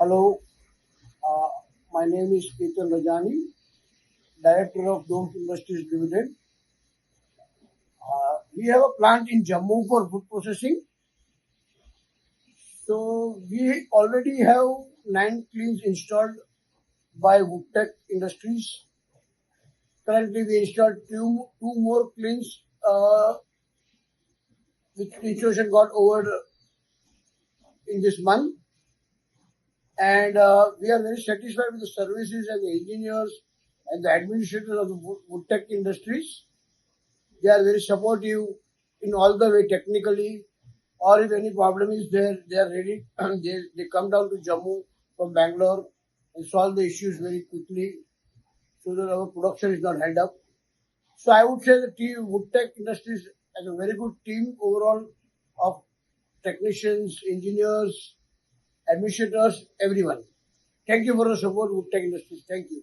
Hello, uh, my name is Ketan Rajani, Director of Domes Industries Limited. We have a plant in Jammu for food processing. So we already have 9 kilns installed by Woodtech Industries. Currently, we installed two more kilns, which installation got over in this month. And we are very satisfied with the services and the engineers and the administrators of the Woodtech Industries. They are very supportive in all the way technically, or if any problem is there, they are ready. They come down to Jammu from Bangalore and solve the issues very quickly so that our production is not held up. So I would say the team Woodtech Industries has a very good team overall of technicians, engineers, administrators, everyone. Thank you for the support, Woodtech Industries. Thank you.